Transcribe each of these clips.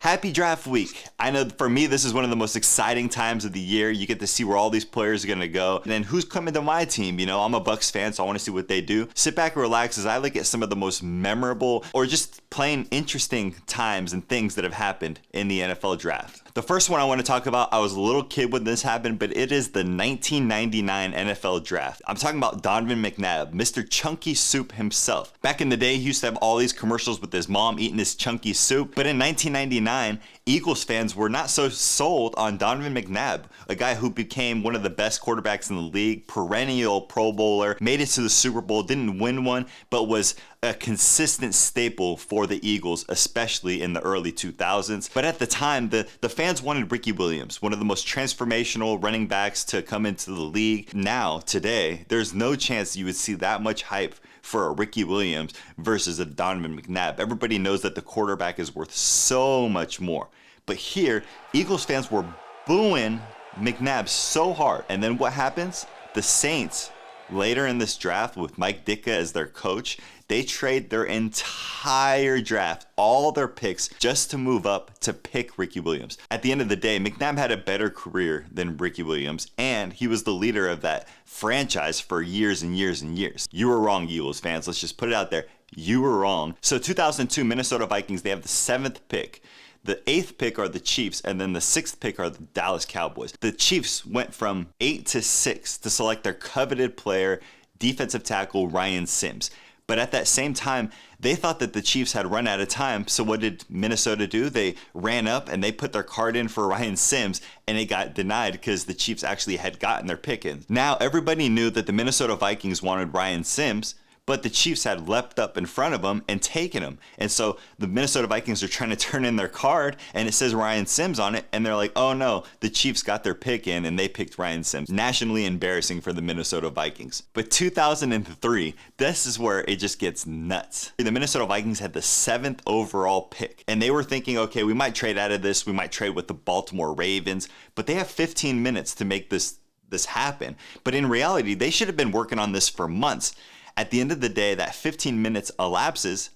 Happy draft week. I know for me, this is one of the most exciting times of the year. You get to see where all these players are going to go. And then who's coming to my team? You know, I'm a Bucks fan, so I want to see what they do. Sit back and relax as I look at some of the most memorable or just plain interesting times and things that have happened in the NFL draft. The first one I want to talk about, I was a little kid when this happened, but it is the 1999 NFL draft. I'm talking about Donovan McNabb, Mr. Chunky Soup himself. Back in the day, he used to have all these commercials with his mom eating his chunky soup. But in 1999, Eagles fans were not so sold on Donovan McNabb, a guy who became one of the best quarterbacks in the league, perennial Pro Bowler, made it to the Super Bowl, didn't win one, but was a consistent staple for the Eagles, especially in the early 2000s. But at the time, the fans wanted Ricky Williams, one of the most transformational running backs to come into the league. Now, today, there's no chance you would see that much hype for a Ricky Williams versus a Donovan McNabb. Everybody knows that the quarterback is worth so much more. But here, Eagles fans were booing McNabb so hard. And then what happens? The Saints, later in this draft with Mike Ditka as their coach, they trade their entire draft, all their picks, just to move up to pick Ricky Williams. At the end of the day, McNabb had a better career than Ricky Williams, and he was the leader of that franchise for years and years and years. You were wrong, Eagles fans. Let's just put it out there. You were wrong. So 2002 Minnesota Vikings, they have the 7th pick. The 8th pick are the Chiefs, and then the 6th pick are the Dallas Cowboys. The Chiefs went from 8 to 6 to select their coveted player, defensive tackle Ryan Sims. But at that same time, they thought that the Chiefs had run out of time. So what did Minnesota do? They ran up and they put their card in for Ryan Sims, and it got denied because the Chiefs actually had gotten their pick in. Now everybody knew that the Minnesota Vikings wanted Ryan Sims, but the Chiefs had leapt up in front of them and taken him. And so the Minnesota Vikings are trying to turn in their card, and it says Ryan Sims on it, and they're like, oh no, the Chiefs got their pick in and they picked Ryan Sims. Nationally embarrassing for the Minnesota Vikings. But 2003, this is where it just gets nuts. The Minnesota Vikings had the 7th overall pick, and they were thinking, okay, we might trade out of this, we might trade with the Baltimore Ravens, but they have 15 minutes to make this happen. But in reality, they should have been working on this for months. At the end of the day, that 15 minutes elapses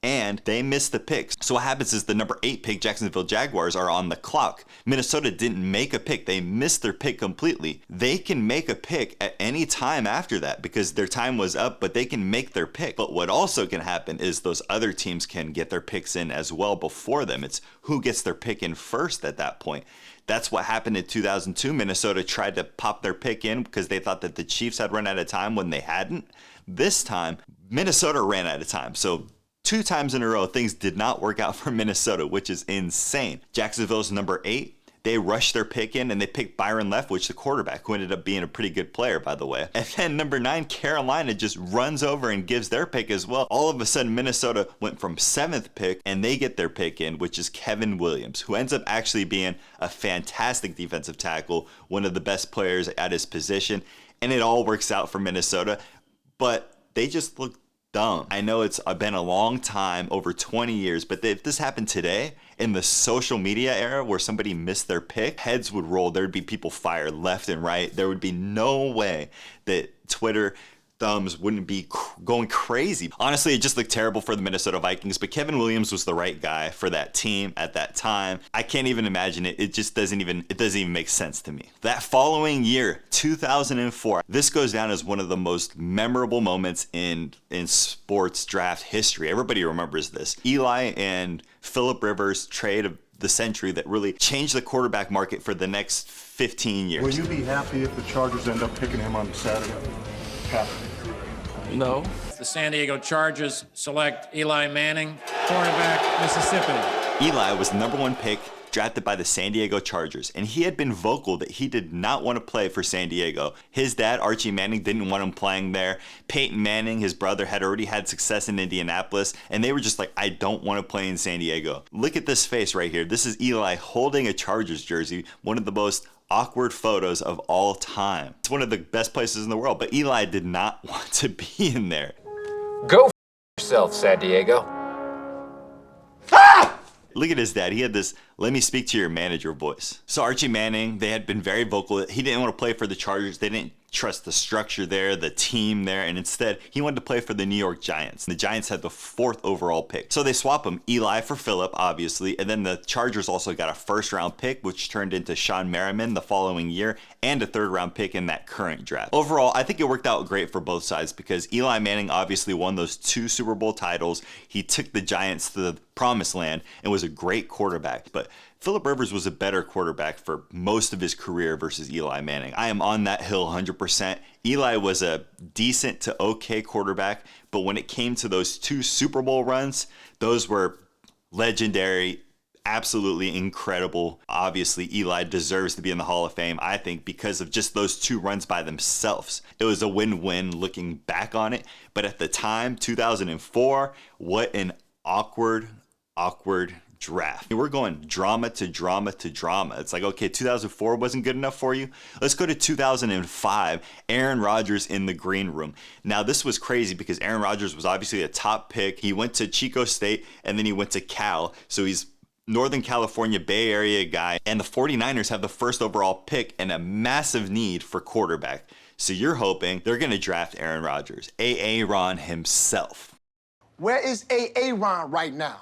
and they miss the pick. So what happens is the number 8 pick, Jacksonville Jaguars, are on the clock. Minnesota didn't make a pick. They missed their pick completely. They can make a pick at any time after that because their time was up, but they can make their pick. But what also can happen is those other teams can get their picks in as well before them. It's who gets their pick in first at that point. That's what happened in 2002. Minnesota tried to pop their pick in because they thought that the Chiefs had run out of time when they hadn't. This time, Minnesota ran out of time. So 2 times in a row, things did not work out for Minnesota, which is insane. Jacksonville's number 8. They rushed their pick in and they picked Byron Leftwich, the quarterback, who ended up being a pretty good player, by the way. And then number 9, Carolina just runs over and gives their pick as well. All of a sudden, Minnesota went from 7th pick and they get their pick in, which is Kevin Williams, who ends up actually being a fantastic defensive tackle, one of the best players at his position. And it all works out for Minnesota, but they just look dumb. I know it's been a long time, over 20 years, but if this happened today in the social media era where somebody missed their pick, heads would roll. There'd be people fired left and right. There would be no way that Twitter thumbs wouldn't be going crazy. Honestly, it just looked terrible for the Minnesota Vikings, but Kevin Williams was the right guy for that team at that time. I can't even imagine it. It just doesn't even make sense to me. That following year, 2004, this goes down as one of the most memorable moments in sports draft history. Everybody remembers this. Eli and Phillip Rivers trade of the century that really changed the quarterback market for the next 15 years. Will you be happy if the Chargers end up picking him on Saturday? Happy. No. The San Diego Chargers select Eli Manning, cornerback, Mississippi. Eli was the number 1 pick drafted by the San Diego Chargers, and he had been vocal that he did not want to play for San Diego. His dad, Archie Manning, didn't want him playing there. Peyton Manning, his brother, had already had success in Indianapolis, and they were just like, I don't want to play in San Diego. Look at this face right here. This is Eli holding a Chargers jersey, one of the most awkward photos of all time. It's one of the best places in the world, but Eli did not want to be in there. Go f yourself, San Diego. Ah! Look at his dad. He had this, let me speak to your manager voice. So Archie Manning, they had been very vocal. He didn't want to play for the Chargers. They didn't trust the structure there, the team there, and instead he wanted to play for the New York Giants. The Giants had the 4th overall pick. So they swap him, Eli for Phillip, obviously, and then the Chargers also got a 1st round pick, which turned into Sean Merriman the following year, and a 3rd round pick in that current draft. Overall, I think it worked out great for both sides because Eli Manning obviously won those 2 Super Bowl titles. He took the Giants to the promised land and was a great quarterback. But Phillip Rivers was a better quarterback for most of his career versus Eli Manning. I am on that hill 100%. Eli was a decent to okay quarterback, but when it came to those 2 Super Bowl runs, those were legendary, absolutely incredible. Obviously, Eli deserves to be in the Hall of Fame, I think, because of just those 2 runs by themselves. It was a win-win looking back on it, but at the time, 2004, what an awkward draft. We're going drama to drama to drama. It's like, okay, 2004 wasn't good enough for you. Let's go to 2005, Aaron Rodgers in the green room. Now, this was crazy because Aaron Rodgers was obviously a top pick. He went to Chico State and then he went to Cal. So he's Northern California Bay Area guy. And the 49ers have the 1st overall pick and a massive need for quarterback. So you're hoping they're going to draft Aaron Rodgers, Aaron himself. Where is Aaron right now?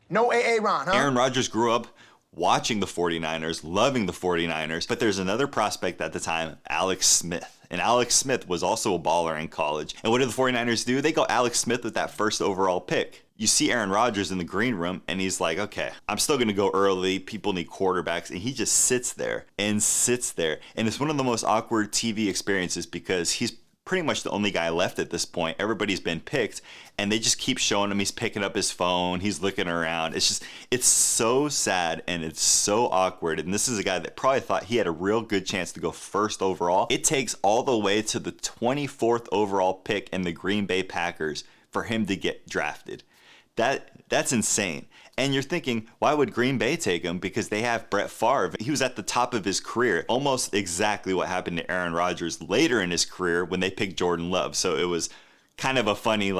No Aaron, huh? Aaron Rodgers grew up watching the 49ers, loving the 49ers, but there's another prospect at the time, Alex Smith. And Alex Smith was also a baller in college. And what did the 49ers do? They go Alex Smith with that 1st overall pick. You see Aaron Rodgers in the green room, and he's like, okay, I'm still going to go early. People need quarterbacks. And he just sits there and sits there. And it's one of the most awkward TV experiences because he's pretty much the only guy left at this point. Everybody's been picked, and they just keep showing him. He's picking up his phone. He's looking around. It's so sad, and it's so awkward. And this is a guy that probably thought he had a real good chance to go 1st overall. It takes all the way to the 24th overall pick in the Green Bay Packers for him to get drafted. That's insane. And you're thinking, why would Green Bay take him? Because they have Brett Favre. He was at the top of his career. Almost exactly what happened to Aaron Rodgers later in his career when they picked Jordan Love. So it was kind of a funny,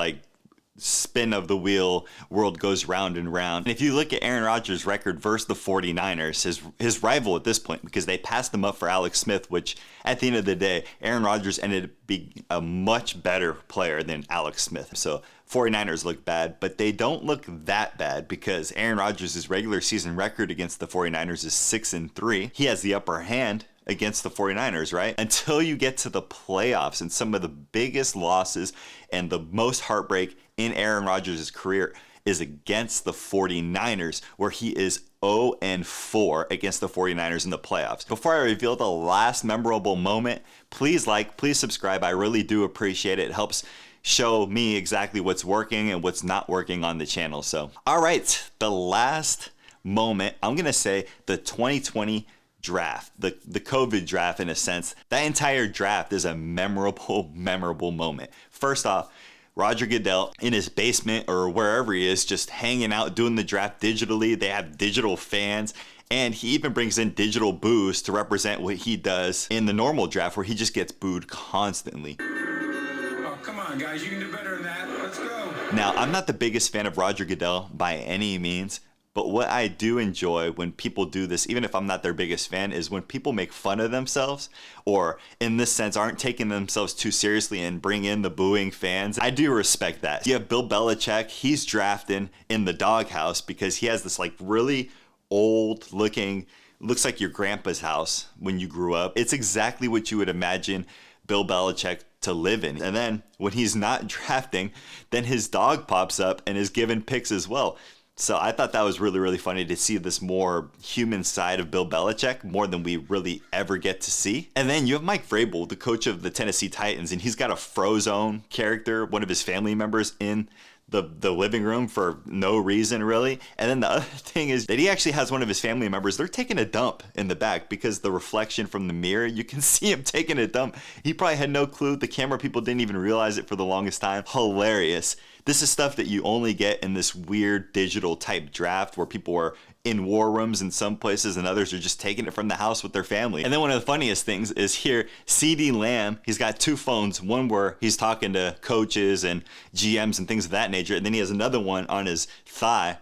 spin of the wheel, world goes round and round. And if you look at Aaron Rodgers' record versus the 49ers, his rival at this point, because they passed him up for Alex Smith, which at the end of the day, Aaron Rodgers ended up being a much better player than Alex Smith. So 49ers look bad, but they don't look that bad because Aaron Rodgers' regular season record against the 49ers is 6-3. He has the upper hand against the 49ers, right? Until you get to the playoffs, and some of the biggest losses and the most heartbreak in Aaron Rodgers' career is against the 49ers, where he is 0-4 against the 49ers in the playoffs. Before I reveal the last memorable moment, please subscribe. I really do appreciate it. It helps show me exactly what's working and what's not working on the channel. So, all right, the last moment, I'm going to say the 2020 draft, the COVID draft in a sense. That entire draft is a memorable moment. First off, Roger Goodell in his basement or wherever he is, just hanging out, doing the draft digitally. They have digital fans. And he even brings in digital boos to represent what he does in the normal draft, where he just gets booed constantly. Oh, come on, guys. You can do better than that. Let's go. Now, I'm not the biggest fan of Roger Goodell by any means, but what I do enjoy when people do this, even if I'm not their biggest fan, is when people make fun of themselves, or in this sense aren't taking themselves too seriously and bring in the booing fans. I do respect that. You have Bill Belichick. He's drafting in the doghouse because he has this really old looking, looks like your grandpa's house when you grew up. It's exactly what you would imagine Bill Belichick to live in. And then when he's not drafting, then his dog pops up and is given picks as well. So I thought that was really funny to see this more human side of Bill Belichick, more than we really ever get to see. And then you have Mike Vrabel, the coach of the Tennessee Titans, and he's got a Frozone character, one of his family members, in the living room for no reason, really. And then the other thing is that he actually has one of his family members, they're taking a dump in the back because the reflection from the mirror, you can see him taking a dump. He probably had no clue. The camera people didn't even realize it for the longest time. Hilarious This is stuff that you only get in this weird digital type draft where people are in war rooms in some places and others are just taking it from the house with their family. And then one of the funniest things is here, CeeDee Lamb, he's got two phones, one where he's talking to coaches and GMs and things of that nature, and then he has another one on his thigh.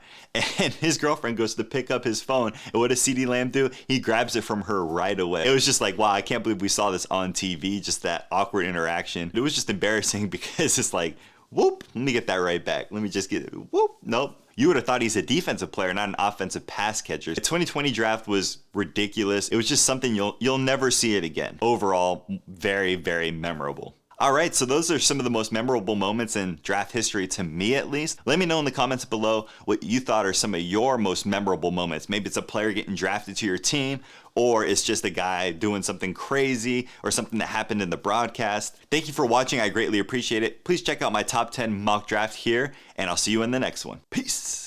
And his girlfriend goes to pick up his phone, and what does CeeDee Lamb do? He grabs it from her right away. It was just like, wow, I can't believe we saw this on TV, just that awkward interaction. It was just embarrassing because it's like, whoop, let me get that right back. Let me just get it, whoop, nope. You would have thought he's a defensive player, not an offensive pass catcher. The 2020 draft was ridiculous. It was just something you'll never see it again. Overall, very, very memorable. All right, so those are some of the most memorable moments in draft history, to me at least. Let me know in the comments below what you thought are some of your most memorable moments. Maybe it's a player getting drafted to your team, or it's just a guy doing something crazy, or something that happened in the broadcast. Thank you for watching. I greatly appreciate it. Please check out my top 10 mock draft here, and I'll see you in the next one. Peace.